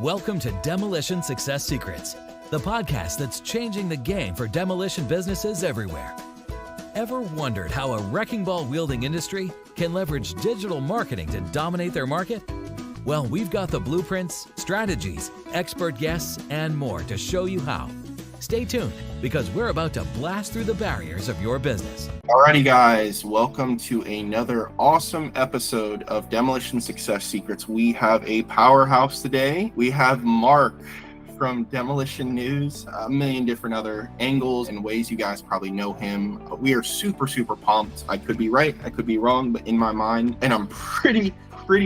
Welcome to Demolition Success Secrets, the podcast that's changing the game for demolition businesses everywhere. Ever wondered how a wrecking ball wielding industry can leverage digital marketing to dominate their market? Well, we've got the blueprints, strategies, expert guests, and more to show you how. Stay tuned, because we're about to blast through the barriers of your business. Alrighty, guys, welcome to another awesome episode of Demolition Success Secrets. We have a powerhouse today. We have Mark from Demolition News, a million different other angles and ways you guys probably know him. We are super pumped. I could be right, I could be wrong, but in my mind, and I'm pretty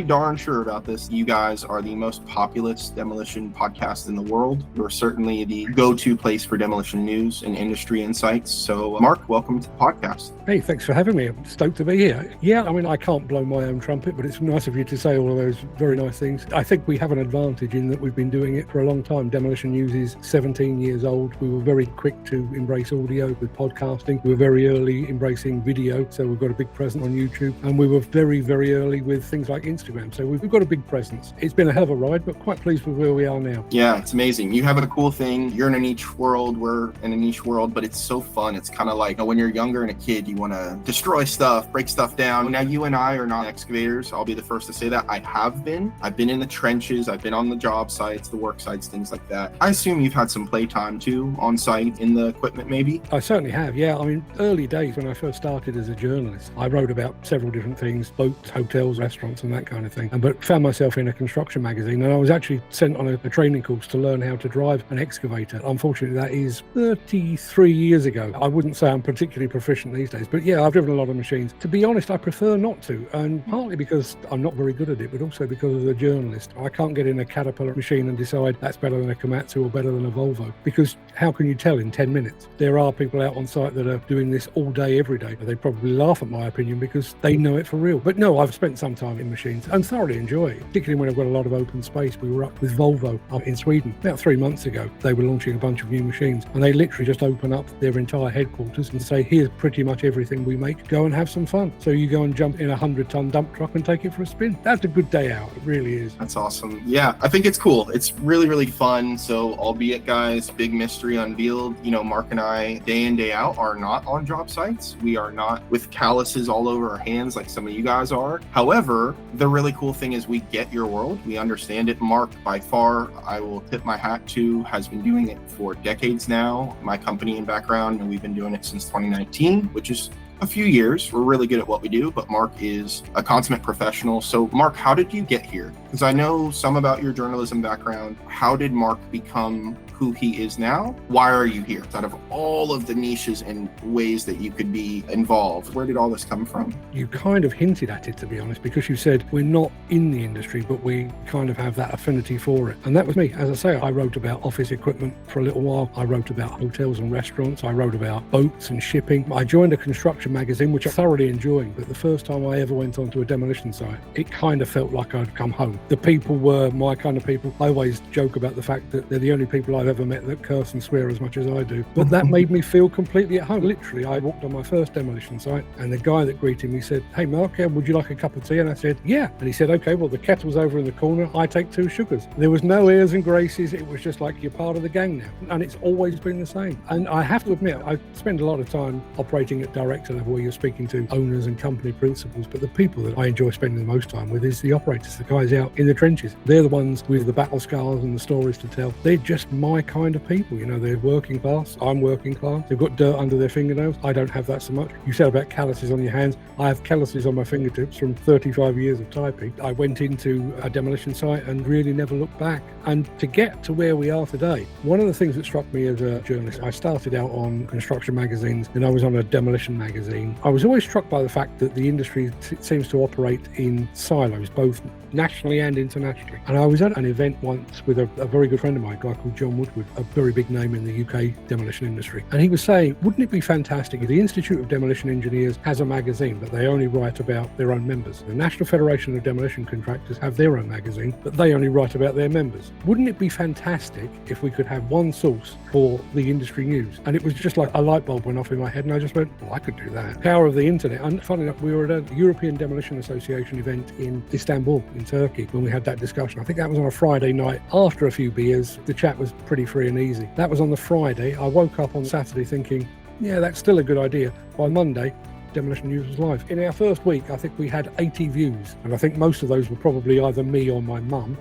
darn sure about this, you guys are the most populous demolition podcast in the world. You're certainly the go-to place for demolition news and industry insights. So Mark, welcome to the podcast. Hey, thanks for having me. I'm stoked to be here. Yeah, I mean, I can't blow my own trumpet, but it's nice of you to say all of those very nice things. I think we have an advantage in that we've been doing it for a long time. Demolition News is 17 years old. We were very quick to embrace audio with podcasting. We were very early embracing video, so we've got a big presence on YouTube. And we were very early with things like Instagram, so we've got a big presence. It's been a hell of a ride, but quite pleased with where we are now. Yeah, it's amazing. You have a cool thing. You're in a niche world, we're in a niche world, but it's so fun. It's kind of like when you're younger and a kid, you want to destroy stuff, break stuff down. Now, you and I are not excavators. I'll be the first to say that. I've been in the trenches. I've been on the job sites, the work sites, things like that. I assume you've had some playtime too on site in the equipment, maybe? I certainly have, yeah. I mean, early days when I first started as a journalist, I wrote about several different things, boats, hotels, restaurants, and that kind of thing. But found myself in a construction magazine, and I was actually sent on a training course to learn how to drive an excavator. Unfortunately, that is 33 years ago. I wouldn't say I'm particularly proficient these days, but yeah, I've driven a lot of machines. To be honest, I prefer not to, and partly because I'm not very good at it, but also because as a journalist, I can't get in a Caterpillar machine and decide that's better than a Komatsu or better than a Volvo, because how can you tell in 10 minutes? There are people out on site that are doing this all day, every day. They probably laugh at my opinion because they know it for real. But no, I've spent some time in machines and thoroughly enjoy it, particularly when I've got a lot of open space. We were up with Volvo up in Sweden about 3 months ago. They were launching a bunch of new machines, and they literally just open up their entire headquarters and say, here's pretty much everything we make, go and have some fun. So you go and jump in a 100-ton dump truck and take it for a spin. That's a good day out. It really is. That's awesome. Yeah, I think it's cool. It's really fun. So albeit, guys, big mystery unveiled, you know, Mark and I day in, day out are not on job sites. We are not with calluses all over our hands like some of you guys are. However, the really cool thing is we get your world. We understand it. Mark, by far, I will tip my hat to, has been doing it for decades now. My company and background, and we've been doing it since 2019, which is a few years. We're really good at what we do, but Mark is a consummate professional. So Mark, how did you get here? Because I know some about your journalism background. How did Mark become who he is now? Why are you here? Out of all of the niches and ways that you could be involved, where did all this come from? You kind of hinted at it, to be honest, because you said we're not in the industry, but we kind of have that affinity for it. And that was me. As I say, I wrote about office equipment for a little while. I wrote about hotels and restaurants. I wrote about boats and shipping. I joined a construction magazine, which I'm thoroughly enjoying. But the first time I ever went onto a demolition site, it kind of felt like I'd come home. The people were my kind of people. I always joke about the fact that they're the only people I've ever met that curse and swear as much as I do. But that made me feel completely at home. Literally, I walked on my first demolition site, and the guy that greeted me said, "Hey Mark, would you like a cup of tea?" And I said, "Yeah." And he said, "Okay, well, the kettle's over in the corner. I take 2 sugars." There was no airs and graces. It was just like, you're part of the gang now. And it's always been the same. And I have to admit, I spend a lot of time operating at director level where you're speaking to owners and company principals, but the people that I enjoy spending the most time with is the operators, the guys out in the trenches. They're the ones with the battle scars and the stories to tell. They're just my kind of people. You know, they're working class. I'm working class. They've got dirt under their fingernails. I don't have that so much. You said about calluses on your hands. I have calluses on my fingertips from 35 years of typing. I went into a demolition site and really never looked back. And to get to where we are today, one of the things that struck me as a journalist, I started out on construction magazines, and I was on a demolition magazine. I was always struck by the fact that the industry seems to operate in silos, both nationally and internationally. And I was at an event once with a very good friend of mine, a guy called John Woodward, a very big name in the UK demolition industry. And he was saying, wouldn't it be fantastic if the Institute of Demolition Engineers has a magazine, but they only write about their own members? The National Federation of Demolition Contractors have their own magazine, but they only write about their members. Wouldn't it be fantastic if we could have one source for the industry news? And it was just like a light bulb went off in my head, and I just went, well, I could do that. Power of the internet. And funny enough, we were at a European Demolition Association event in Istanbul, in Turkey, when we had that discussion. I think that was on a Friday night. After a few beers, the chat was pretty free and easy. That was on the Friday. I woke up on Saturday thinking, yeah, that's still a good idea. By Monday, Demolition News was live. In our first week, I think we had 80 views. And I think most of those were probably either me or my mum.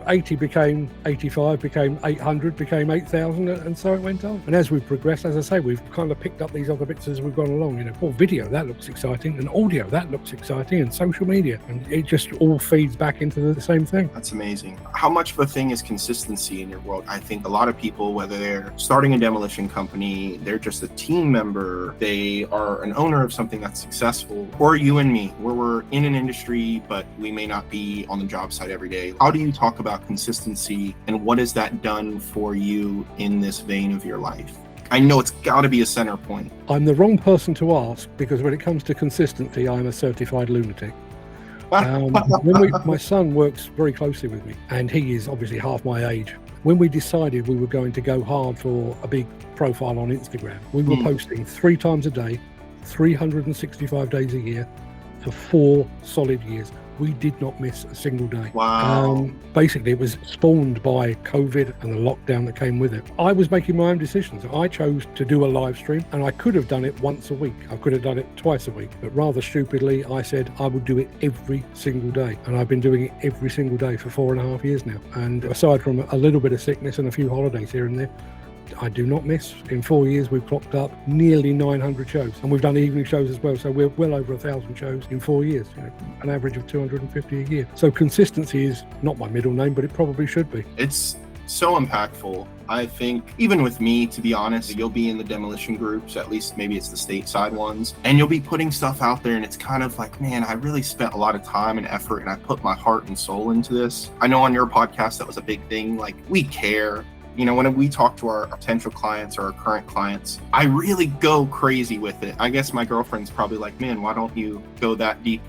80 became 85, became 800, became 8,000, and so it went on. And as we've progressed, as I say, we've kind of picked up these other bits as we've gone along. Video, that looks exciting, and audio, that looks exciting, and social media, and it just all feeds back into the same thing. That's amazing. How much of a thing is consistency in your world? I think a lot of people, whether they're starting a demolition company, they're just a team member, they are an owner of something that's successful, or you and me, where we're in an industry, but we may not be on the job site every day. How do you talk about consistency, and what has that done for you in this vein of your life? I know it's got to be a center point. I'm the wrong person to ask, because when it comes to consistency, I'm a certified lunatic. My son works very closely with me, and he is obviously half my age. When we decided we were going to go hard for a big profile on Instagram, we were posting 3 times a day, 365 days a year, for 4 solid years. We did not miss a single day. Wow. Basically, it was spawned by COVID and the lockdown that came with it. I was making my own decisions. I chose to do a live stream, and I could have done it once a week. I could have done it twice a week. But rather stupidly, I said I would do it every single day. And I've been doing it every single day for 4.5 years now. And aside from a little bit of sickness and a few holidays here and there, I do not miss. In 4 years, we've clocked up nearly 900 shows, and we've done evening shows as well. So we're well over 1,000 shows in 4 years, an average of 250 a year. So consistency is not my middle name, but it probably should be. It's so impactful. I think even with me, to be honest, you'll be in the demolition groups, at least maybe it's the stateside ones, and you'll be putting stuff out there, and it's kind of like, man, I really spent a lot of time and effort, and I put my heart and soul into this. I know on your podcast, that was a big thing. Like, we care. When we talk to our potential clients or our current clients, I really go crazy with it. I guess my girlfriend's probably like, man, why don't you go that deep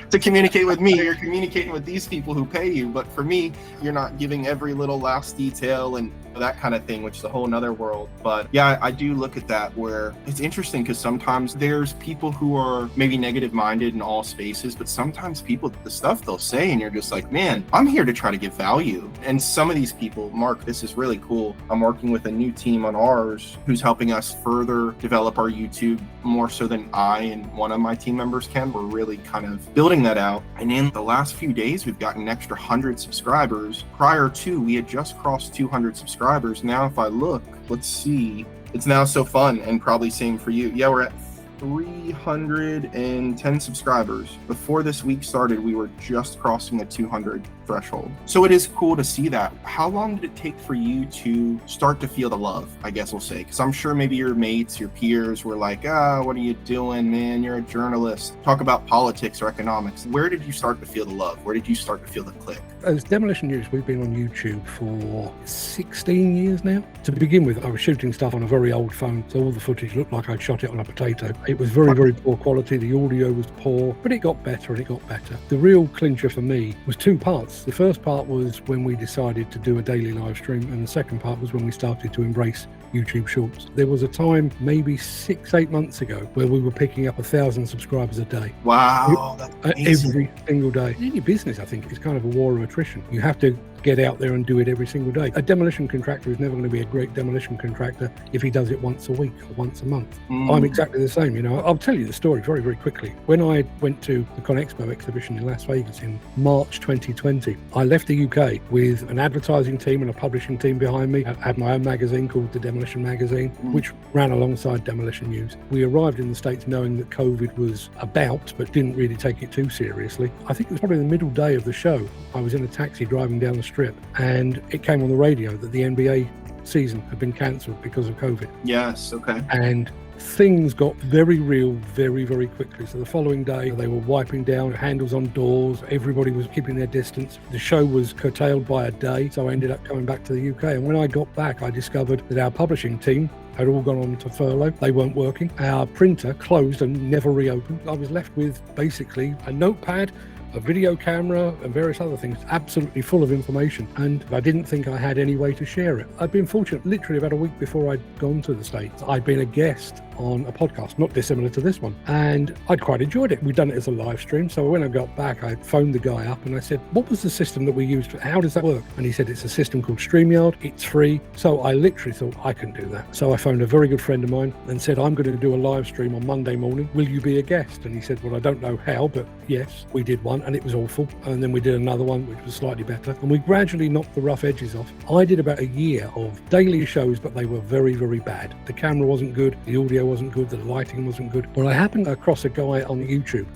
to communicate with me? You're communicating with these people who pay you. But for me, you're not giving every little last detail and that kind of thing, which is a whole nother world. But yeah, I do look at that where it's interesting, because sometimes there's people who are maybe negative minded in all spaces, but sometimes people, the stuff they'll say, and you're just like, man, I'm here to try to give value. And some of these people, Mark, this is really cool. I'm working with a new team on ours who's helping us further develop our YouTube more so than I and one of my team members can. We're really kind of building that out. And in the last few days, we've gotten an extra 100 subscribers. Prior to, we had just crossed 200 subscribers. Now, if I look, let's see, it's now so fun, and probably same for you. Yeah, we're at 310 subscribers. Before this week started, we were just crossing the 200 threshold. So it is cool to see that. How long did it take for you to start to feel the love, I guess we'll say? Because I'm sure maybe your mates, your peers were like, what are you doing, man? You're a journalist. Talk about politics or economics. Where did you start to feel the love? Where did you start to feel the click? As Demolition News, we've been on YouTube for 16 years now. To begin with, I was shooting stuff on a very old phone, so all the footage looked like I'd shot it on a potato. It was very, very poor quality. The audio was poor, but it got better and it got better. The real clincher for me was 2 parts. The first part was when we decided to do a daily live stream, and the second part was when we started to embrace YouTube Shorts. There was a time, maybe 6-8 months ago, where we were picking up 1,000 subscribers a day. Wow, that's amazing. Every single day. In any business, I think, it's kind of a war of attrition. You have to get out there and do it every single day. A demolition contractor is never going to be a great demolition contractor if he does it once a week or once a month. I'm exactly the same. I'll tell you the story very, very quickly. When I went to the ConExpo exhibition in Las Vegas in March 2020, I left the UK with an advertising team and a publishing team behind me. I had my own magazine called the Demolition Magazine, which ran alongside Demolition News. We arrived in the States knowing that COVID was about, but didn't really take it too seriously. I think it was probably the middle day of the show. I was in a taxi driving down the strip, and it came on the radio that the NBA season had been cancelled because of COVID. Yes, okay. And things got very real very, very quickly. So the following day, they were wiping down handles on doors. Everybody was keeping their distance. The show was curtailed by a day, so I ended up coming back to the UK. And when I got back, I discovered that our publishing team had all gone on to furlough. They weren't working. Our printer closed and never reopened. I was left with basically a notepad, a video camera, and various other things, absolutely full of information, and I didn't think I had any way to share it. I'd been fortunate. Literally about a week before I'd gone to the States, I'd been a guest on a podcast, not dissimilar to this one. And I'd quite enjoyed it. We'd done it as a live stream. So when I got back, I phoned the guy up and I said, what was the system that we used? How does that work? And he said, it's a system called StreamYard. It's free. So I literally thought, I can do that. So I phoned a very good friend of mine and said, I'm going to do a live stream on Monday morning. Will you be a guest? And he said, well, I don't know how, but yes. We did one and it was awful. And then we did another one, which was slightly better. And we gradually knocked the rough edges off. I did about a year of daily shows, but they were very, very bad. The camera wasn't good. The audio wasn't good. The lighting wasn't good. Well, I happened across a guy on YouTube,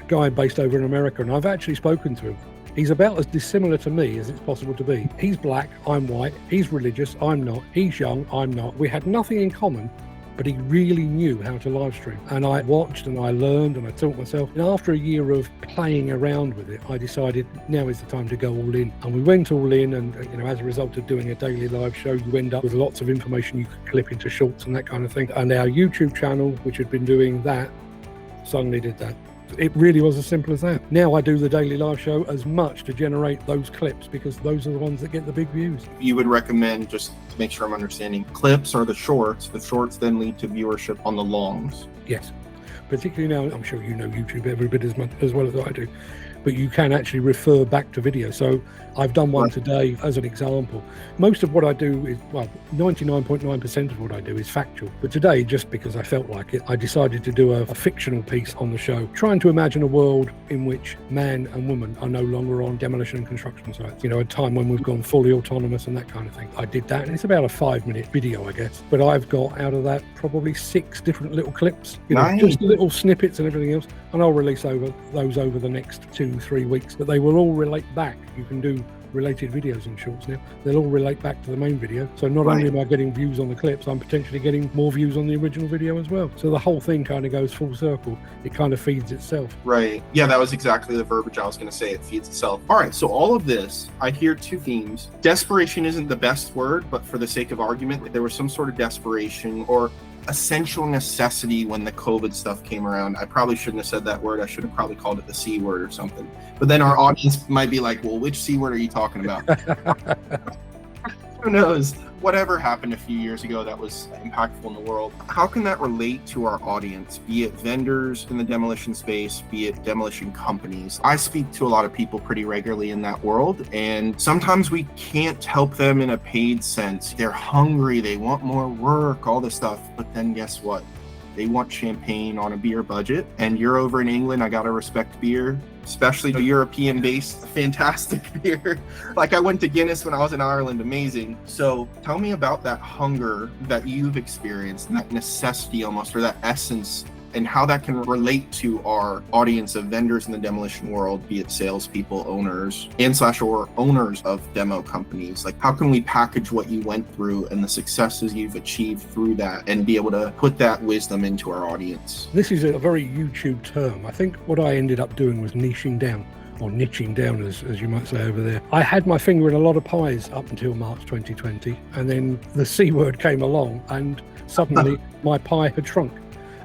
a guy based over in America, and I've actually spoken to him. He's about as dissimilar to me as it's possible to be. He's black, I'm white. He's religious, I'm not. He's young, I'm not. We had nothing in common, but he really knew how to live stream. And I watched and I learned and I taught myself. And after a year of playing around with it, I decided now is the time to go all in. And we went all in, and as a result of doing a daily live show, you end up with lots of information you could clip into shorts and that kind of thing. And our YouTube channel, which had been doing that, suddenly did that. It really was as simple as that. Now I do the daily live show as much to generate those clips because those are the ones that get the big views. You would recommend, just to make sure I'm understanding, clips are the shorts then lead to viewership on the longs. Yes, particularly now, I'm sure you know YouTube every bit as well as I do, but you can actually refer back to video. So I've done one today as an example. Most of what I do is, 99.9% of what I do is factual. But today, just because I felt like it, I decided to do a fictional piece on the show, trying to imagine a world in which man and woman are no longer on demolition and construction sites. A time when we've gone fully autonomous and that kind of thing. I did that, and it's about a 5-minute video, I guess. But I've got out of that probably 6 different little clips, nice. Just little snippets and everything else. And I'll release those over the next 2-3 weeks, but they will all relate back. You can do related videos in shorts now. They'll all relate back to the main video. So not only am I getting views on the clips, I'm potentially getting more views on the original video as well. So the whole thing kind of goes full circle. It kind of feeds itself. Right. Yeah, that was exactly the verbiage I was going to say. It feeds itself. All right. So all of this, I hear 2 themes. Desperation isn't the best word, but for the sake of argument, there was some sort of desperation or essential necessity when the COVID stuff came around. I probably shouldn't have said that word. I should have probably called it the C word or something. But then our audience might be like, well, which C word are you talking about? Who knows? Whatever happened a few years ago that was impactful in the world, how can that relate to our audience, be it vendors in the demolition space, be it demolition companies? I speak to a lot of people pretty regularly in that world, and sometimes we can't help them in a paid sense. They're hungry, they want more work, all this stuff, but then guess what? They want champagne on a beer budget, and you're over in England. I gotta respect beer, especially the European-based fantastic beer. Like I went to Guinness when I was in Ireland, amazing. So tell me about that hunger that you've experienced, and that necessity almost, or that essence, and how that can relate to our audience of vendors in the demolition world, be it salespeople, owners, or owners of demo companies. Like, how can we package what you went through and the successes you've achieved through that and be able to put that wisdom into our audience? This is a very YouTube term. I think what I ended up doing was niching down, or niching down, as you might say over there. I had my finger in a lot of pies up until March 2020, and then the C word came along, and suddenly my pie had shrunk.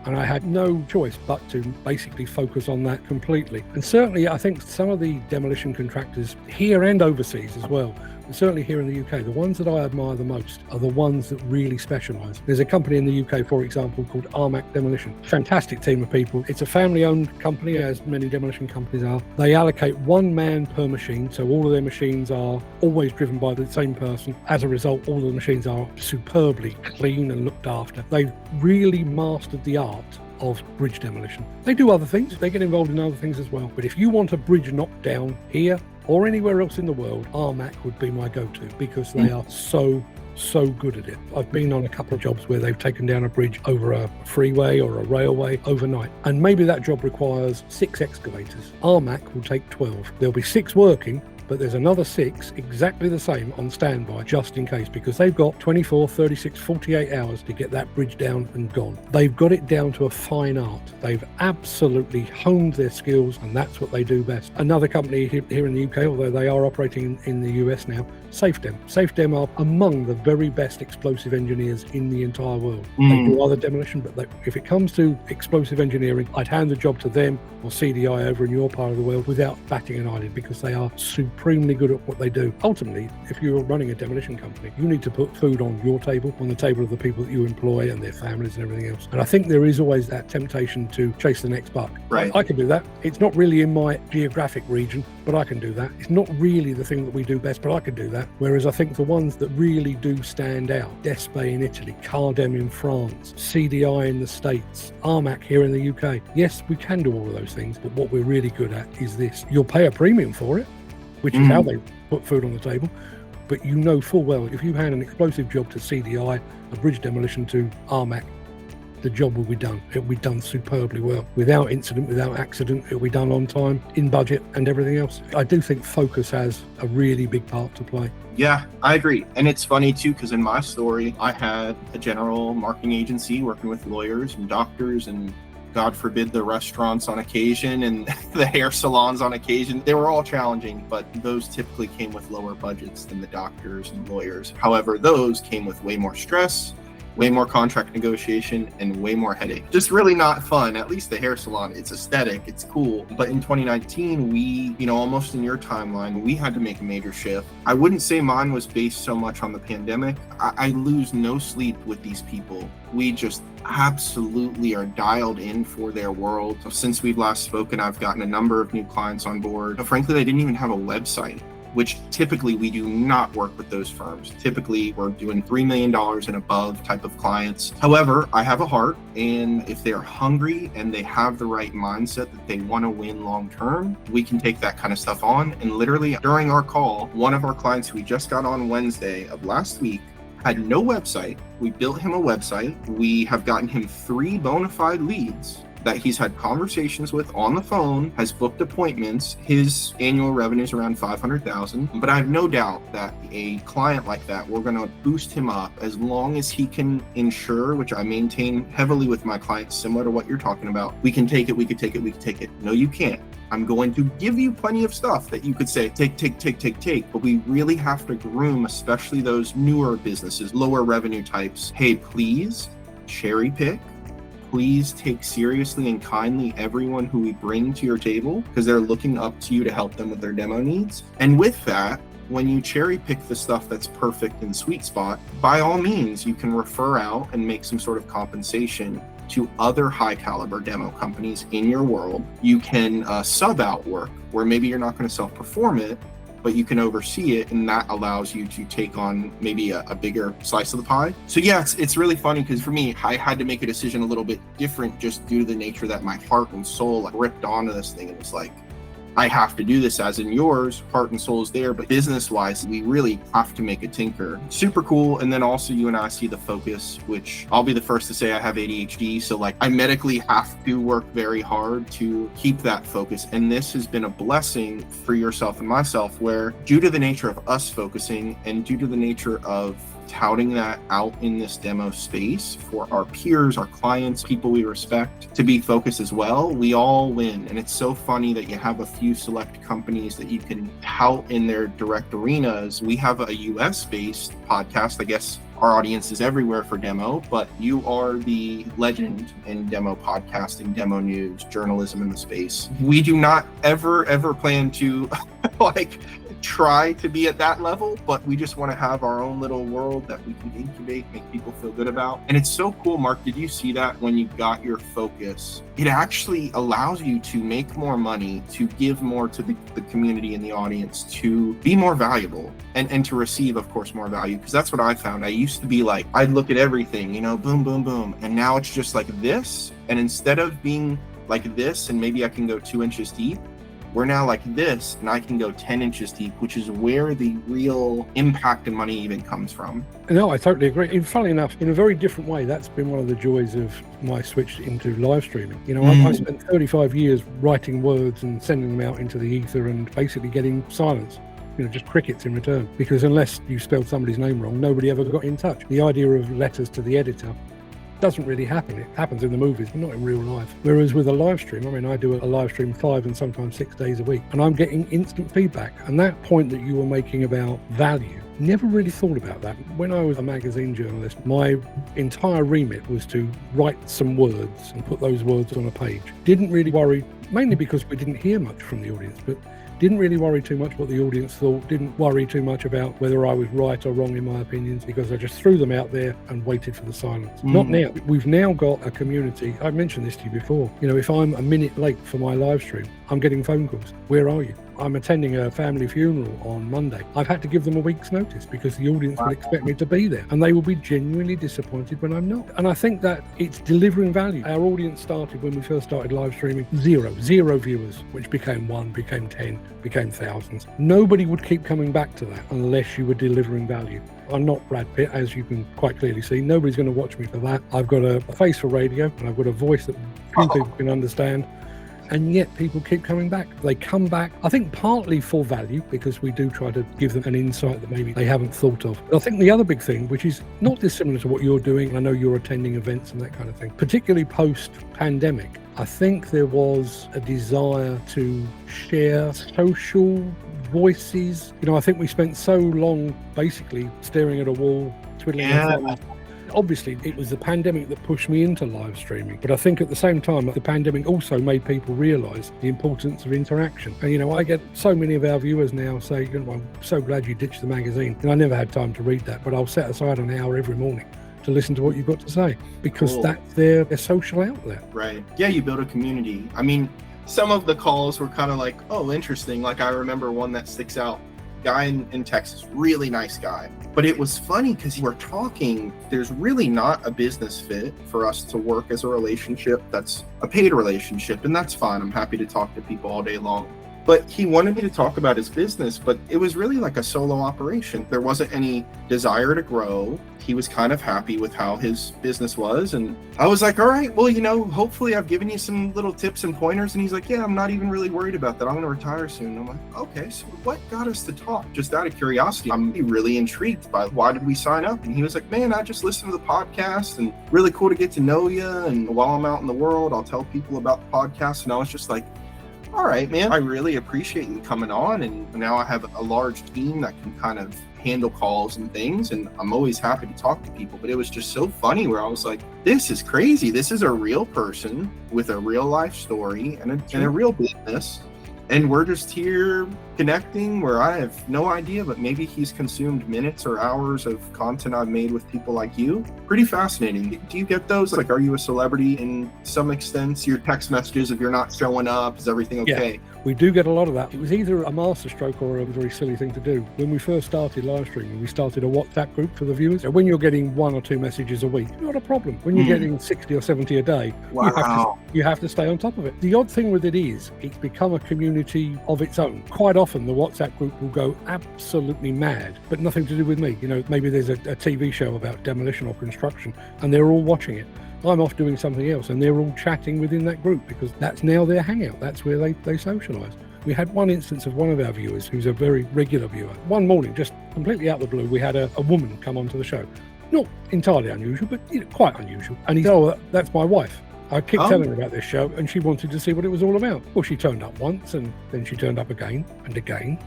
And I had no choice but to basically focus on that completely. And certainly, I think some of the demolition contractors here and overseas as well, and certainly here in the UK, the ones that I admire the most are the ones that really specialise. There's a company in the UK, for example, called Demolition. Fantastic team of people. It's a family-owned company, as many demolition companies are. They allocate 1 man per machine, so all of their machines are always driven by the same person. As a result, all of the machines are superbly clean and looked after. They've really mastered the art of bridge demolition. They do other things, they get involved in other things as well. But if you want a bridge knocked down here or anywhere else in the world, Armac would be my go-to, because they are so good at it. I've been on a couple of jobs where they've taken down a bridge over a freeway or a railway overnight, and maybe that job requires 6 excavators. Armac will take 12. There'll be 6 working, but there's another 6 exactly the same on standby, just in case, because they've got 24, 36, 48 hours to get that bridge down and gone. They've got it down to a fine art. They've absolutely honed their skills, and that's what they do best. Another company here in the UK, although they are operating in the US now, SafeDem are among the very best explosive engineers in the entire world. They do other demolition, but if it comes to explosive engineering, I'd hand the job to them or CDI over in your part of the world without batting an eyelid, because they are superb. supremely good at what they do. Ultimately, if you're running a demolition company, you need to put food on your table, on the table of the people that you employ and their families and everything else. And I think there is always that temptation to chase the next buck. Right. I can do that. It's not really in my geographic region, but I can do that. It's not really the thing that we do best, but I can do that. Whereas I think the ones that really do stand out, Despe in Italy, Cardem in France, CDI in the States, Armac here in the UK. Yes, we can do all of those things, but what we're really good at is this. You'll pay a premium for it, which is how they put food on the table. But you know full well, if you hand an explosive job to CDI, a bridge demolition to Armac, the job will be done. It will be done superbly well, without incident, without accident. It will be done on time, in budget, and everything else. I do think focus has a really big part to play. Yeah, I agree. And it's funny too, because in my story, I had a general marketing agency working with lawyers and doctors and, God forbid, the restaurants on occasion and the hair salons on occasion. They were all challenging, but those typically came with lower budgets than the doctors and lawyers. However, those came with way more stress, way more contract negotiation, and way more headache. Just really not fun. At least the hair salon, it's aesthetic, it's cool. But in 2019, we, almost in your timeline, we had to make a major shift. I wouldn't say mine was based so much on the pandemic. I lose no sleep with these people. We just absolutely are dialed in for their world. So since we've last spoken, I've gotten a number of new clients on board. But frankly, they didn't even have a website, which typically we do not work with those firms. Typically, we're doing $3 million and above type of clients. However, I have a heart, and if they're hungry and they have the right mindset that they want to win long term, we can take that kind of stuff on. And literally during our call, one of our clients who we just got on Wednesday of last week had no website. We built him a website. We have gotten him 3 bona fide leads that he's had conversations with on the phone, has booked appointments. His annual revenue is around $500,000. But I have no doubt that a client like that, we're going to boost him up as long as he can ensure, which I maintain heavily with my clients, similar to what you're talking about. We can take it, we could take it, we could take it. No, you can't. I'm going to give you plenty of stuff that you could say, take. But we really have to groom, especially those newer businesses, lower revenue types. Hey, please cherry pick. Please take seriously and kindly everyone who we bring to your table, because they're looking up to you to help them with their demo needs. And with that, when you cherry pick the stuff that's perfect and sweet spot, by all means, you can refer out and make some sort of compensation to other high caliber demo companies in your world. You can sub out work where maybe you're not going to self-perform it, but you can oversee it, and that allows you to take on maybe a bigger slice of the pie. So yeah, it's really funny, because for me, I had to make a decision a little bit different just due to the nature that my heart and soul ripped onto this thing, and it's like, I have to do this. As in yours, heart and soul is there, but business-wise, we really have to make a tinker. Super cool. And then also you and I see the focus, which I'll be the first to say I have ADHD. So I medically have to work very hard to keep that focus. And this has been a blessing for yourself and myself, where due to the nature of us focusing and due to the nature of touting that out in this demo space for our peers, our clients, people we respect to be focused as well, we all win. And it's so funny that you have a few select companies that you can tout in their direct arenas. We have a US based podcast. I guess our audience is everywhere for demo, but you are the legend in demo podcasting, demo news, journalism in the space. We do not ever plan to try to be at that level, but we just want to have our own little world that we can incubate, make people feel good about. And it's so cool, Mark. Did you see that when you got your focus? It actually allows you to make more money, to give more to the community and the audience, to be more valuable, and to receive, of course, more value. Because that's what I found. I used to be like, I'd look at everything, boom, boom, boom. And now it's just like this. And instead of being like this, and maybe I can go 2 inches deep, we're now like this, and I can go 10 inches deep, which is where the real impact and money even comes from. No, I totally agree. And funnily enough, in a very different way, that's been one of the joys of my switch into live streaming. I spent 35 years writing words and sending them out into the ether and basically getting silence. Just crickets in return. Because unless you spelled somebody's name wrong, nobody ever got in touch. The idea of letters to the editor doesn't really happen. It happens in the movies, but not in real life. Whereas with a live stream, I do a live stream 5 and sometimes 6 days a week, and I'm getting instant feedback. And that point that you were making about value, never really thought about that. When I was a magazine journalist, my entire remit was to write some words and put those words on a page. Didn't really worry, mainly because we didn't hear much from the audience, but Didn't really worry too much what the audience thought, didn't worry too much about whether I was right or wrong in my opinions, because I just threw them out there and waited for the silence. Not now. We've now got a community. I mentioned this to you before. If I'm a minute late for my live stream, I'm getting phone calls. Where are you? I'm attending a family funeral on Monday. I've had to give them a week's notice because the audience will expect me to be there, and they will be genuinely disappointed when I'm not. And I think that it's delivering value. Our audience started when we first started live streaming, zero viewers, which became 1, became 10, became thousands. Nobody would keep coming back to that unless you were delivering value. I'm not Brad Pitt, as you can quite clearly see. Nobody's going to watch me for that. I've got a face for radio, and I've got a voice that few people can understand. And yet people keep coming back. They come back, I think, partly for value, because we do try to give them an insight that maybe they haven't thought of. But I think the other big thing, which is not dissimilar to what you're doing, I know you're attending events and that kind of thing, particularly post-pandemic, I think there was a desire to share social voices. I think we spent so long basically staring at a wall, twiddling our thumbs. Obviously, it was the pandemic that pushed me into live streaming. But I think at the same time, the pandemic also made people realise the importance of interaction. And, I get so many of our viewers now say, I'm so glad you ditched the magazine. And I never had time to read that, but I'll set aside an hour every morning to listen to what you've got to say, because that's their social outlet. Right. Yeah, you build a community. I mean, some of the calls were kind of like, oh, interesting. Like, I remember one that sticks out. Guy in Texas, really nice guy. But it was funny because we're talking, there's really not a business fit for us to work as a relationship that's a paid relationship, and that's fine. I'm happy to talk to people all day long. But he wanted me to talk about his business, but it was really like a solo operation. There wasn't any desire to grow. He was kind of happy with how his business was. And I was like, all right, well, hopefully I've given you some little tips and pointers. And he's like, yeah, I'm not even really worried about that. I'm going to retire soon. I'm like, okay, so what got us to talk? Just out of curiosity, I'm really intrigued by why did we sign up? And he was like, man, I just listened to the podcast and really cool to get to know you. And while I'm out in the world, I'll tell people about the podcast. And I was just like, all right, man, I really appreciate you coming on. And now I have a large team that can kind of handle calls and things. And I'm always happy to talk to people. But it was just so funny where I was like, this is crazy. This is a real person with a real life story and a real business. And we're just here connecting where I have no idea, but maybe he's consumed minutes or hours of content I've made with people like you. Pretty fascinating. Do you get those? Like, are you a celebrity in some extent? Your text messages, if you're not showing up, is everything okay? Yeah. We do get a lot of that. It was either a masterstroke or a very silly thing to do. When we first started live streaming, we started a WhatsApp group for the viewers. When you're getting 1 or 2 messages a week, not a problem. When you're getting 60 or 70 a day, you have to stay on top of it. The odd thing with it is, it's become a community of its own. Quite often, the WhatsApp group will go absolutely mad, but nothing to do with me. Maybe there's a TV show about demolition or construction, and they're all watching it. I'm off doing something else, and they're all chatting within that group because that's now their hangout. That's where they socialise. We had one instance of one of our viewers who's a very regular viewer. One morning, just completely out of the blue, we had a woman come onto the show. Not entirely unusual, but quite unusual. And he said, oh, that's my wife. I kept telling her about this show, and she wanted to see what it was all about. Well, she turned up once, and then she turned up again and again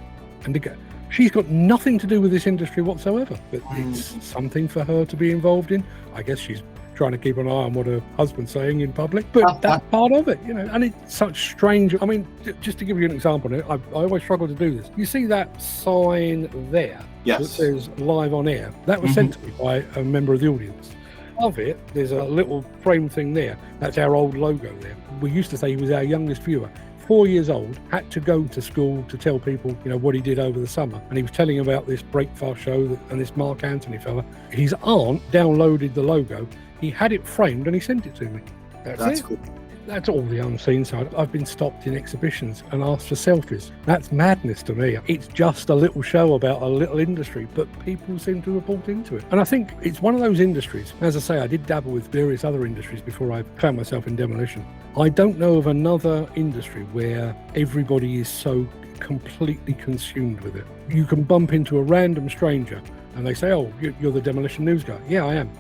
and again. She's got nothing to do with this industry whatsoever, but it's something for her to be involved in. I guess she's trying to keep an eye on what her husband's saying in public, but that's part of it, and it's such strange. I mean, just to give you an example, I always struggle to do this. You see that sign there that says live on air? That was sent to me by a member of the audience. Of it, there's a little frame thing there. That's our old logo there. We used to say he was our youngest viewer. 4 years old, had to go to school to tell people, what he did over the summer. And he was telling about this breakfast show and this Mark Anthony fella. His aunt downloaded the logo. He had it framed and he sent it to me. That's cool. That's all the unseen side. I've been stopped in exhibitions and asked for selfies. That's madness to me. It's just a little show about a little industry, but people seem to have bought into it. And I think it's one of those industries. As I say, I did dabble with various other industries before I found myself in demolition. I don't know of another industry where everybody is so completely consumed with it. You can bump into a random stranger and they say, oh, you're the demolition news guy. Yeah, I am.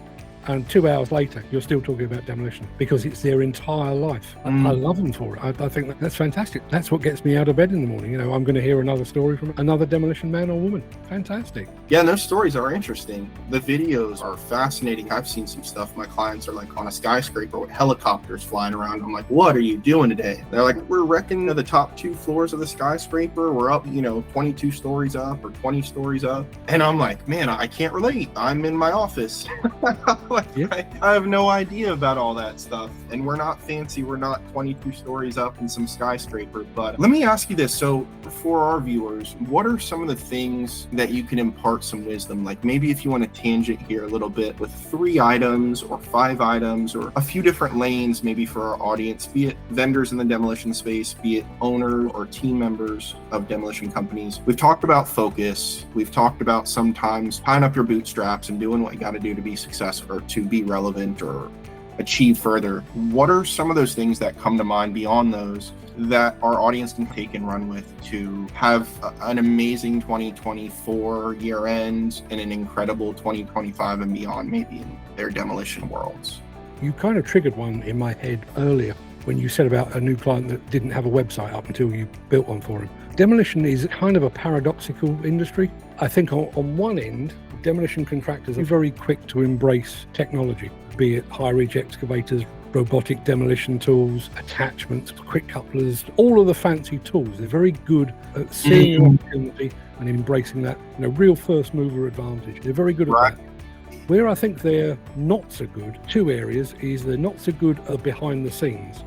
and 2 hours later you're still talking about demolition because it's their entire life. I love them for it. I think that's fantastic. That's what gets me out of bed in the morning. I'm going to hear another story from another demolition man or woman. Fantastic. Yeah, and those stories are interesting. The videos are fascinating. I've seen some stuff. My clients are like on a skyscraper with helicopters flying around. I'm like, what are you doing today? They're like, we're wrecking the top 2 floors of the skyscraper. We're up, 22 stories up or 20 stories up. And I'm like, man, I can't relate. I'm in my office. I have no idea about all that stuff. And we're not fancy. We're not 22 stories up in some skyscraper. But let me ask you this. So for our viewers, what are some of the things that you can impart some wisdom? Like maybe if you want to tangent here a little bit with 3 items or 5 items or a few different lanes, maybe for our audience, be it vendors in the demolition space, be it owners or team members of demolition companies. We've talked about focus. We've talked about sometimes tying up your bootstraps and doing what you got to do to be successful or to be relevant or achieve further. What are some of those things that come to mind beyond those that our audience can take and run with to have an amazing 2024 year end and an incredible 2025 and beyond, maybe in their demolition worlds? You kind of triggered one in my head earlier when you said about a new client that didn't have a website up until you built one for him. Demolition is kind of a paradoxical industry. I think on one end, demolition contractors are very quick to embrace technology, be it high-reach excavators, robotic demolition tools, attachments, quick couplers, all of the fancy tools. They're very good at seeing opportunity and embracing that, real first mover advantage. They're very good at that. Where I think they're not so good, 2 areas, is they're not so good at behind the scenes.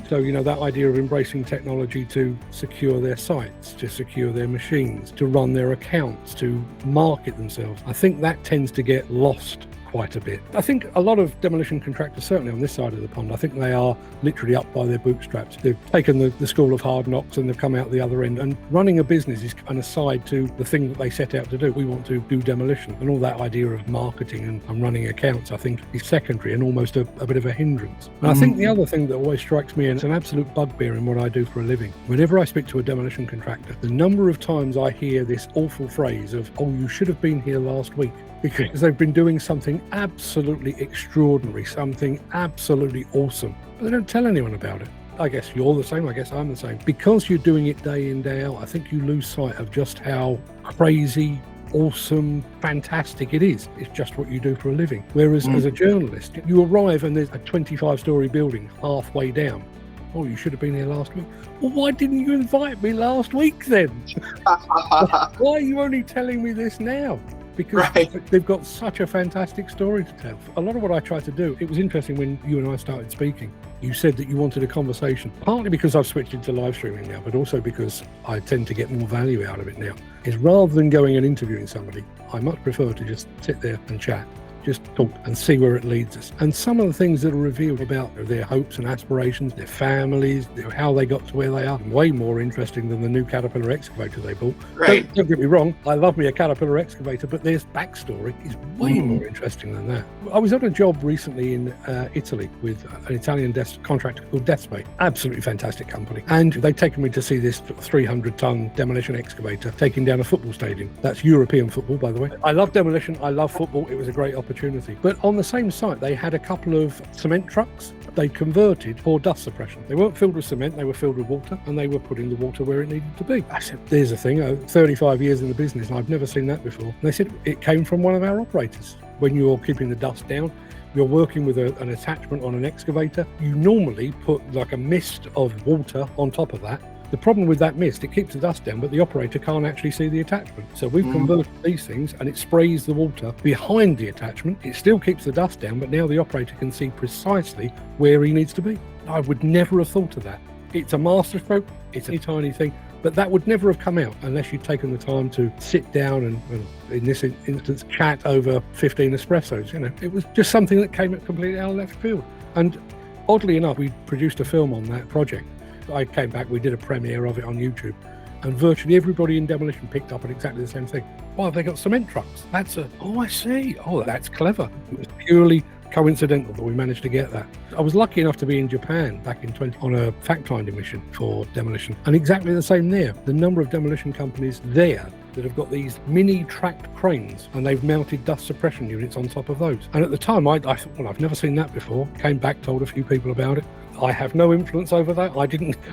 So, that idea of embracing technology to secure their sites, to secure their machines, to run their accounts, to market themselves. I think that tends to get lost quite a bit. I think a lot of demolition contractors, certainly on this side of the pond, I think they are literally up by their bootstraps. They've taken the school of hard knocks and they've come out the other end. And running a business is an aside to the thing that they set out to do. We want to do demolition, and all that idea of marketing and running accounts, I think, is secondary and almost a bit of a hindrance. And I think the other thing that always strikes me, and it's an absolute bugbear in what I do for a living, whenever I speak to a demolition contractor, the number of times I hear this awful phrase of, oh, you should have been here last week, because they've been doing something absolutely extraordinary, something absolutely awesome, but they don't tell anyone about it. I guess you're the same, I guess I'm the same. Because you're doing it day in, day out, I think you lose sight of just how crazy, awesome, fantastic it is. It's just what you do for a living. Whereas as a journalist, you arrive and there's a 25-story building halfway down. Oh, you should have been here last week. Well, why didn't you invite me last week then? Why are you only telling me this now? Because they've got such a fantastic story to tell. A lot of what I try to do, it was interesting when you and I started speaking. You said that you wanted a conversation, partly because I've switched into live streaming now, but also because I tend to get more value out of it now, is rather than going and interviewing somebody, I much prefer to just sit there and chat. Just talk and see where it leads us. And some of the things that are revealed about their hopes and aspirations, their families, how they got to where they are, way more interesting than the new Caterpillar excavator they bought. Don't get me wrong, I love me a Caterpillar excavator, but their backstory is way more interesting than that. I was on a job recently in Italy with an Italian contractor called Defying. Absolutely fantastic company. And they'd taken me to see this 300-ton demolition excavator taking down a football stadium. That's European football, by the way. I love demolition. I love football. It was a great opportunity. But on the same site, they had a couple of cement trucks they converted for dust suppression. They weren't filled with cement, they were filled with water, and they were putting the water where it needed to be. I said, there's a thing, 35 years in the business, and I've never seen that before. And they said, it came from one of our operators. When you're keeping the dust down, you're working with an attachment on an excavator, you normally put like a mist of water on top of that. The problem with that mist, it keeps the dust down, but the operator can't actually see the attachment. So we've converted these things and it sprays the water behind the attachment. It still keeps the dust down, but now the operator can see precisely where he needs to be. I would never have thought of that. It's a masterstroke, it's a tiny thing, but that would never have come out unless you'd taken the time to sit down and in this instance, chat over 15 espressos. It was just something that came completely out of left field. And oddly enough, we produced a film on that project. I came back, we did a premiere of it on YouTube, and virtually everybody in demolition picked up on exactly the same thing. Why have they got cement trucks? I see. Oh, that's clever. It was purely coincidental that we managed to get that. I was lucky enough to be in Japan back in on a fact-finding mission for demolition, and exactly the same there. The number of demolition companies there that have got these mini tracked cranes and they've mounted dust suppression units on top of those. And at the time, I thought, well, I've never seen that before. Came back, told a few people about it. I have no influence over that.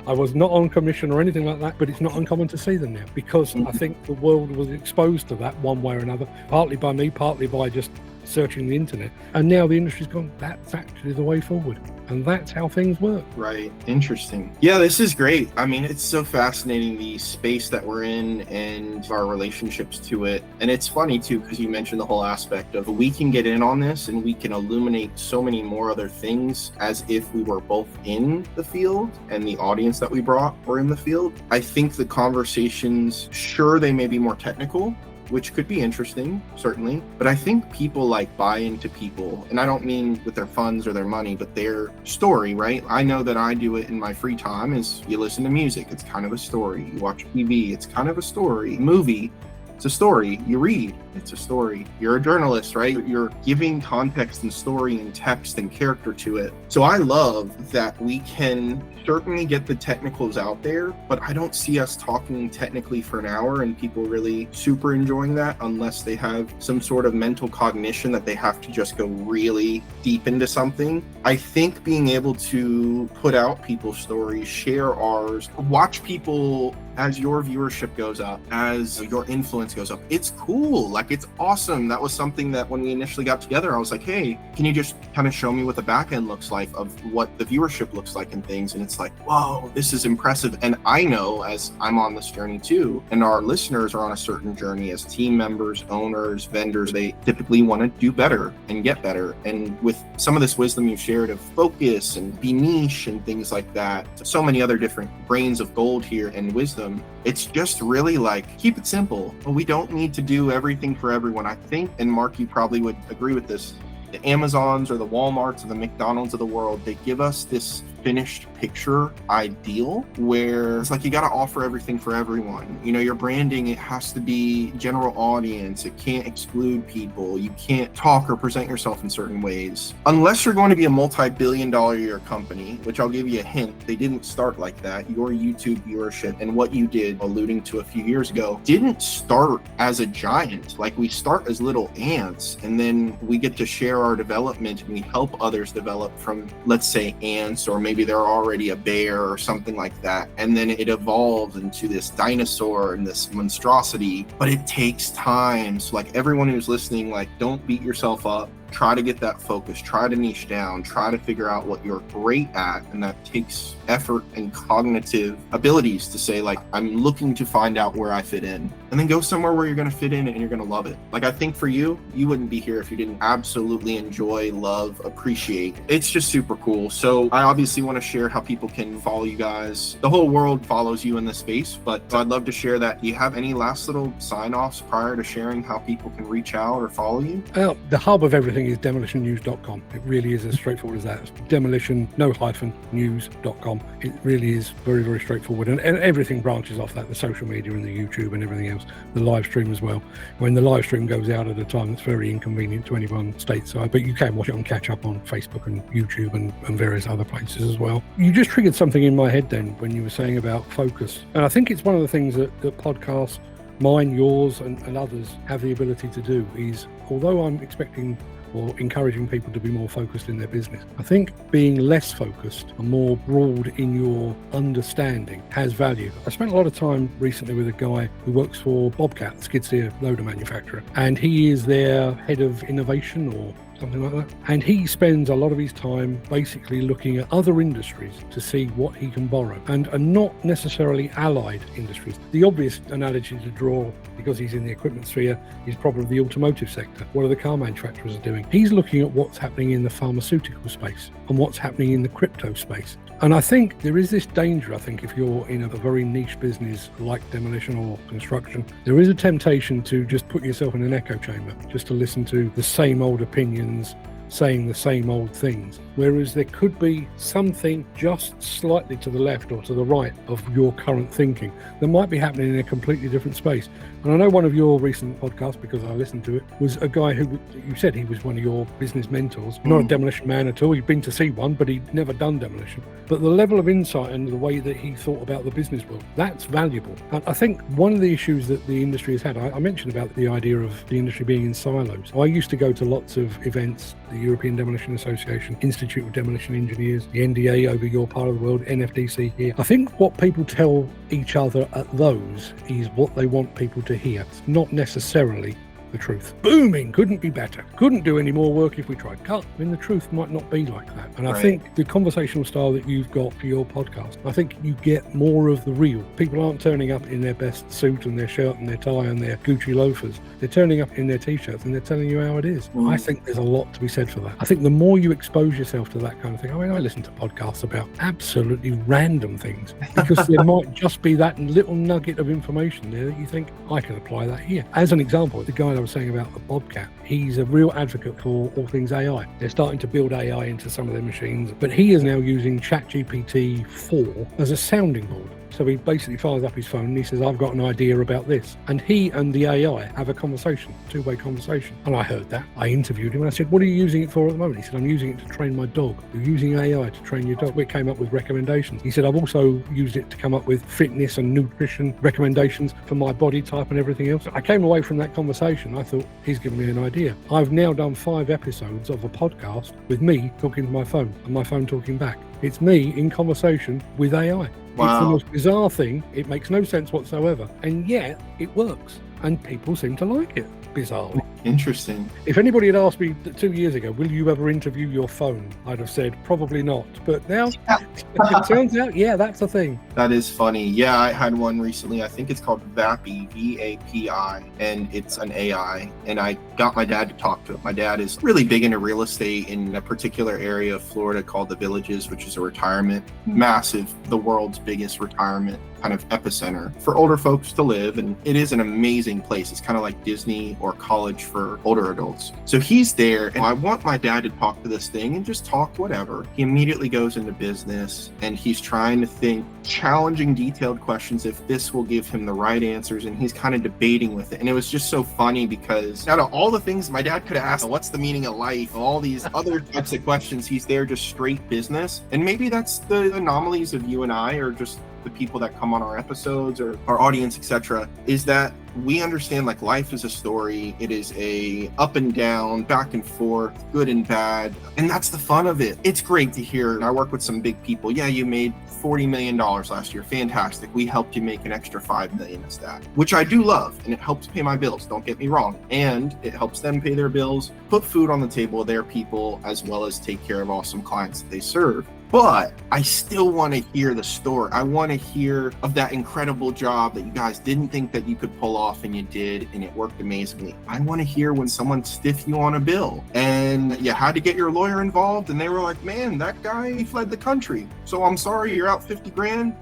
I was not on commission or anything like that, but it's not uncommon to see them now because I think the world was exposed to that one way or another, partly by me, partly by just searching the internet. And now the industry's gone, that's actually the way forward. And that's how things work. Right. Interesting. Yeah, this is great. I mean, it's so fascinating, the space that we're in and our relationships to it. And it's funny too, because you mentioned the whole aspect of we can get in on this and we can illuminate so many more other things as if we were both in the field and the audience that we brought were in the field. I think the conversations, sure, they may be more technical, which could be interesting, certainly. But I think people like buy into people, and I don't mean with their funds or their money, but their story, right? I know that I do it in my free time is you listen to music, it's kind of a story. You watch TV, it's kind of a story. Movie, it's a story. You read, it's a story. You're a journalist, right? You're giving context and story and text and character to it. So I love that we can certainly get the technicals out there, but I don't see us talking technically for an hour and people really super enjoying that unless they have some sort of mental cognition that they have to just go really deep into something. I think being able to put out people's stories, share ours, watch people as your viewership goes up, as your influence goes up, it's cool. Like, it's awesome. That was something that when we initially got together, I was like, hey, can you just kind of show me what the back end looks like of what the viewership looks like and things? And it's like, whoa, this is impressive. And I know as I'm on this journey too, and our listeners are on a certain journey as team members, owners, vendors, they typically want to do better and get better. And with some of this wisdom you've shared of focus and be niche and things like that, so many other different grains of gold here and wisdom, it's just really like, keep it simple. We don't need to do everything for everyone. I think, and Mark, you probably would agree with this, the Amazons or the Walmarts or the McDonald's of the world, they give us this finished picture ideal where it's like you got to offer everything for everyone. You know, your branding, it has to be general audience. It can't exclude people. You can't talk or present yourself in certain ways. Unless you're going to be a multi-billion-dollar a year company, which I'll give you a hint, they didn't start like that. Your YouTube viewership and what you did, alluding to a few years ago, didn't start as a giant. Like, we start as little ants, and then we get to share our development and we help others develop from, let's say, ants, or maybe they're already a bear or something like that. And then it evolves into this dinosaur and this monstrosity, but it takes time. So like, everyone who's listening, like, don't beat yourself up. Try to get that focus, try to niche down, try to figure out what you're great at. And that takes effort and cognitive abilities to say, like, I'm looking to find out where I fit in, and then go somewhere where you're going to fit in and you're going to love it. Like, I think for you, you wouldn't be here if you didn't absolutely enjoy, love, appreciate. It's just super cool. So I obviously want to share how people can follow you guys. The whole world follows you in this space, but I'd love to share that. Do you have any last little sign-offs prior to sharing how people can reach out or follow you? The hub of everything is demolitionnews.com. It really is as straightforward as that. It's demolition, no hyphen, news.com. It really is very, very straightforward. And everything branches off that, the social media and the YouTube and everything else, the live stream as well. When the live stream goes out at a time that's very inconvenient to anyone stateside, but you can watch it on catch up on Facebook and YouTube and various other places as well. You just triggered something in my head then when you were saying about focus. And I think it's one of the things that podcasts, mine, yours, and others have the ability to do is, although I'm expecting or encouraging people to be more focused in their business, I think being less focused and more broad in your understanding has value. I spent a lot of time recently with a guy who works for Bobcat, the skid steer loader manufacturer, and he is their head of innovation or something like that. And he spends a lot of his time basically looking at other industries to see what he can borrow, and not necessarily allied industries. The obvious analogy to draw, because he's in the equipment sphere, is probably the automotive sector. What are the car manufacturers doing? He's looking at what's happening in the pharmaceutical space and what's happening in the crypto space. And I think there is this danger, I think, if you're in a very niche business like demolition or construction, there is a temptation to just put yourself in an echo chamber, just to listen to the same old opinions, saying the same old things. Whereas there could be something just slightly to the left or to the right of your current thinking that might be happening in a completely different space. And I know one of your recent podcasts, because I listened to it, was a guy who, you said he was one of your business mentors, not a demolition man at all. He'd been to see one, but he'd never done demolition. But the level of insight and the way that he thought about the business world, that's valuable. And I think one of the issues that the industry has had, I mentioned about the idea of the industry being in silos. I used to go to lots of events, the European Demolition Association, Institute of Demolition Engineers, the NDA over your part of the world, NFDC here. I think what people tell each other at those is what they want people to hear, not necessarily the truth. Booming, couldn't be better, couldn't do any more work if we tried. Cut. I mean, the truth might not be like that. And I think the conversational style that you've got for your podcast, I think you get more of the real. People aren't turning up in their best suit and their shirt and their tie and their Gucci loafers. They're turning up in their t-shirts and they're telling you how it is. I think there's a lot to be said for that. I think the more you expose yourself to that kind of thing, I mean, I listen to podcasts about absolutely random things because there might just be that little nugget of information there that you think, I can apply that here. As an example, the guy I was saying about the Bobcat, he's a real advocate for all things AI. They're starting to build AI into some of their machines, but he is now using ChatGPT 4 as a sounding board. So he basically fires up his phone and he says, I've got an idea about this. And he and the AI have a conversation, two-way conversation. And I heard that. I interviewed him and I said, what are you using it for at the moment? He said, I'm using it to train my dog. You're using AI to train your dog. We came up with recommendations. He said, I've also used it to come up with fitness and nutrition recommendations for my body type and everything else. I came away from that conversation. I thought, he's given me an idea. I've now done 5 episodes of a podcast with me talking to my phone and my phone talking back. It's me in conversation with AI. Wow. It's the most bizarre thing. It makes no sense whatsoever. And yet it works. And people seem to like it, bizarrely. Interesting. If anybody had asked me 2 years ago, will you ever interview your phone? I'd have said, probably not. But now, it turns out, yeah, that's a thing. That is funny. Yeah, I had one recently. I think it's called Vapi, V-A-P-I, and it's an AI. And I got my dad to talk to it. My dad is really big into real estate in a particular area of Florida called the Villages, which is a retirement, massive, the world's biggest retirement kind of epicenter for older folks to live. And it is an amazing place. It's kind of like Disney or college for older adults. So he's there and I want my dad to talk to this thing and just talk whatever. He immediately goes into business and he's trying to think challenging, detailed questions if this will give him the right answers. And he's kind of debating with it. And it was just so funny because out of all the things my dad could have asked, what's the meaning of life? All these other types of questions, he's there just straight business. And maybe that's the anomalies of you and I, or just the people that come on our episodes or our audience, etc., is that we understand like life is a story. It is a up and down, back and forth, good and bad. And that's the fun of it. It's great to hear. I work with some big people. Yeah, you made $40 million last year. Fantastic. We helped you make an extra $5 million as that, which I do love. And it helps pay my bills. Don't get me wrong. And it helps them pay their bills, put food on the table of their people, as well as take care of awesome clients that they serve. But I still want to hear the story. I want to hear of that incredible job that you guys didn't think that you could pull off and you did, and it worked amazingly. I want to hear when someone stiffed you on a bill and you had to get your lawyer involved and they were like, man, that guy, he fled the country. So I'm sorry, you're out 50 grand.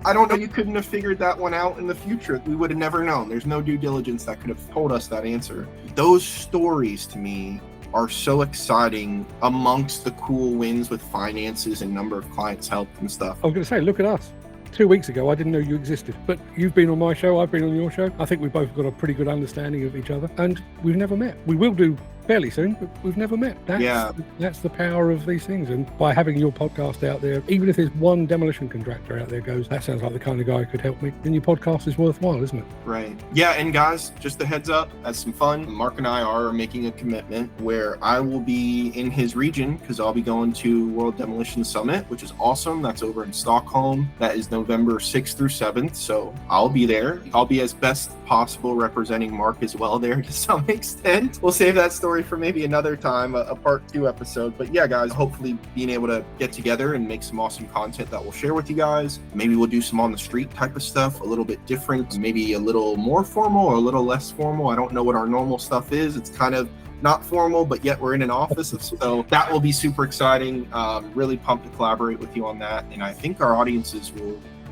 I don't know, you couldn't have figured that one out in the future. We would have never known. There's no due diligence that could have told us that answer. Those stories to me are so exciting amongst the cool wins with finances and number of clients helped and stuff. I was going to say, look at us. 2 weeks ago, I didn't know you existed, but you've been on my show, I've been on your show. I think we've both got a pretty good understanding of each other, and we've never met. We will do fairly soon, but we've never met. That's the power of these things. And by having your podcast out there, even if there's one demolition contractor out there goes, that sounds like the kind of guy who could help me, then your podcast is worthwhile, isn't it? Right. Yeah, and guys, just a heads up, that's some fun. Mark and I are making a commitment where I will be in his region because I'll be going to World Demolition Summit, which is awesome. That's over in Stockholm. That is November 6th through 7th. So I'll be there. I'll be as best possible representing Mark as well there to some extent. We'll save that story for maybe another time, a part 2 episode. But yeah, guys, hopefully being able to get together and make some awesome content that we'll share with you guys. Maybe we'll do some on the street type of stuff, a little bit different, maybe a little more formal or a little less formal. I don't know what our normal stuff is. It's kind of not formal, but yet we're in an office. So that will be super exciting. Really pumped to collaborate with you on that. And I think our audiences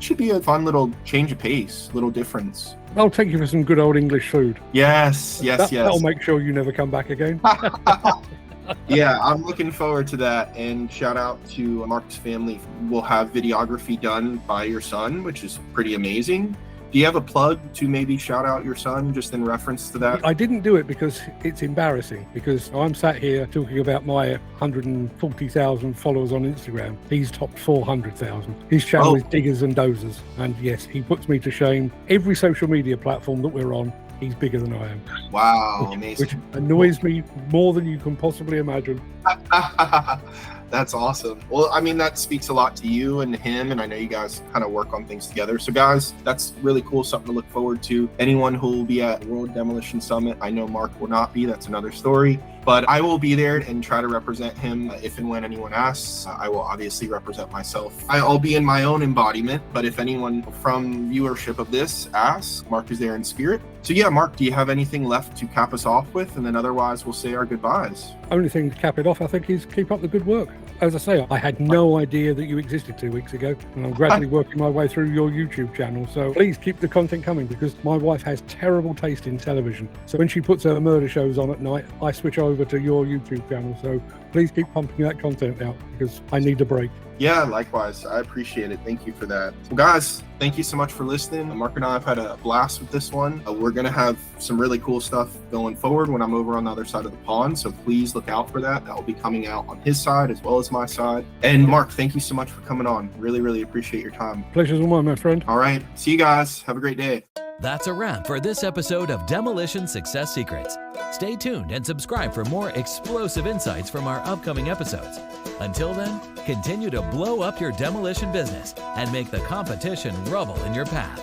should be a fun little change of pace, little difference. I'll take you for some good old English food. Yes. That'll make sure you never come back again. Yeah, I'm looking forward to that. And shout out to Mark's family. We'll have videography done by your son, which is pretty amazing. Do you have a plug to maybe shout out your son just in reference to that? I didn't do it because it's embarrassing, because I'm sat here talking about my 140,000 followers on Instagram. He's topped 400,000. His channel is Diggers and Dozers. And yes, he puts me to shame. Every social media platform that we're on, he's bigger than I am. Wow, amazing. Which annoys me more than you can possibly imagine. That's awesome. Well, I mean, that speaks a lot to you and him, and I know you guys kind of work on things together. So guys, that's really cool, something to look forward to. Anyone who will be at World Demolition Summit, I know Mark will not be, that's another story, but I will be there and try to represent him if and when anyone asks. I will obviously represent myself. I'll be in my own embodiment, but if anyone from viewership of this asks, Mark is there in spirit. So yeah, Mark, do you have anything left to cap us off with? And then otherwise we'll say our goodbyes. Only thing to cap it off, I think, is keep up the good work. As I say, I had no idea that you existed 2 weeks ago, and I'm gradually working my way through your YouTube channel. So please keep the content coming, because my wife has terrible taste in television. So when she puts her murder shows on at night, I switch over to your YouTube channel. So please keep pumping that content out, because I need a break. Yeah, likewise. I appreciate it. Thank you for that. Well, guys, thank you so much for listening. Mark and I have had a blast with this one. We're going to have some really cool stuff going forward when I'm over on the other side of the pond. So please look out for that. That will be coming out on his side as well as my side. And Mark, thank you so much for coming on. Really, really appreciate your time. Pleasure's all mine, my friend. All right. See you guys. Have a great day. That's a wrap for this episode of Demolition Success Secrets. Stay tuned and subscribe for more explosive insights from our upcoming episodes. Until then, continue to blow up your demolition business and make the competition rubble in your path.